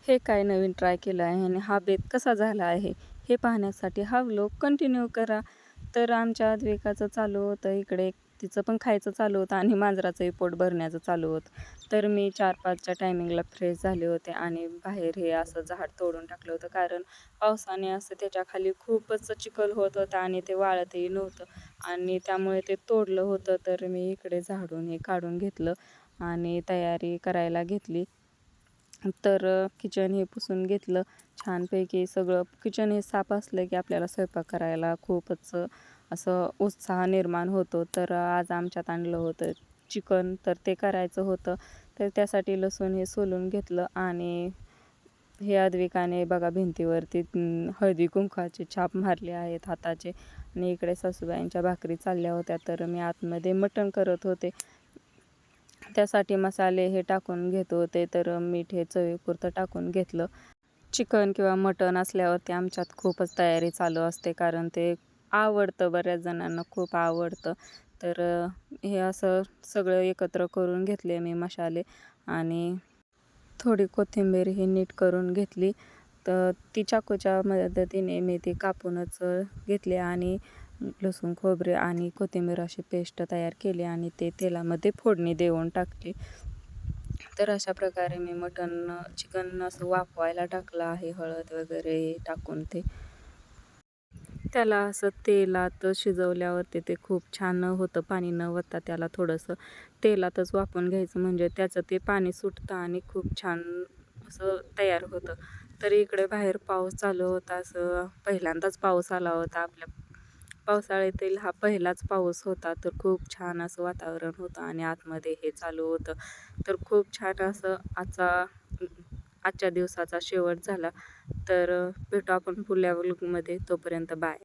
हे काय नवीन ट्राय केलं आहे आणि हा बेत कसा झाला आहे हे पाहण्यासाठी हा व्लॉग कंटिन्यू करा. तर आमच्या अद्विकाचं चालू होतं इकडे, तिचं पण खायचं चालू होतं आणि मांजराचंही पोट भरण्याचं चालू होतं. तर मी 4-5च्या टायमिंगला फ्रेश झाले होते आणि बाहेर हे असं झाड तोडून टाकलं होतं, कारण पावसाने असं त्याच्याखाली खूपच चिखल होत होता आणि ते वाळतही नव्हतं आणि त्यामुळे ते तोडलं होतं. तर मी इकडे झाडून हे काढून घेतलं आणि तयारी करायला घेतली. तर किचन हे पुसून घेतलं छानपैकी. सगळं किचन हे साफ असलं की आपल्याला स्वयंपाक करायला खूपच असं उत्साह निर्माण होतो. तर आज आमच्यात आणलं होतं चिकन, तर ते करायचं होतं. तर त्यासाठी लसूण हे सोलून घेतलं आणि हे अद्विकाने बघा भिंतीवरती हळदी कुंकवाचे छाप मारले आहेत हाताचे. आणि इकडे सासूबाईंच्या भाकरी चालल्या होत्या, तर मी आतमध्ये मटण करत होते. त्यासाठी मसाले हे टाकून घेत होते. तर मीठ हे चवीपुरतं टाकून घेतलं. चिकन किंवा मटण असल्यावरती आमच्यात खूपच तयारी चालू असते, कारण ते आवडतं, बऱ्याच जणांना खूप आवडतं. तर हे असं सगळं एकत्र करून घेतले मी मसाले आणि थोडी कोथिंबीर ही नीट करून घेतली. तर ती चाकूच्या मदतीने मी ती कापूनच घेतली आणि लसूण, खोबरे आणि कोथिंबीर अशी पेस्ट तयार केली आणि ते तेलामध्ये फोडणी देऊन टाकली. तर अशा प्रकारे मी चिकन असं वाफवायला टाकलं आहे, हळद वगैरे टाकून ते. त्याला असं तेलात शिजवल्यावरती ते खूप छान होतं. पाणी न वतता त्याला थोडंसं तेलातच वाफवून घ्यायचं, म्हणजे त्याचं ते पाणी सुटतं आणि खूप छान असं तयार होतं. तर इकडे बाहेर पाऊस चालू होता. असं पहिल्यांदाच पाऊस आला होता आपल्या पावसाळ्यातील हा पहिलाच पाऊस होता. तर खूप छान असं वातावरण होतं आणि आतमध्ये हे चालू होतं. तर खूप छान असं आजच्या दिवसाचा शेवट झाला. तर भेटू आपण पुढल्या व्लॉगमध्ये. तोपर्यंत बाय.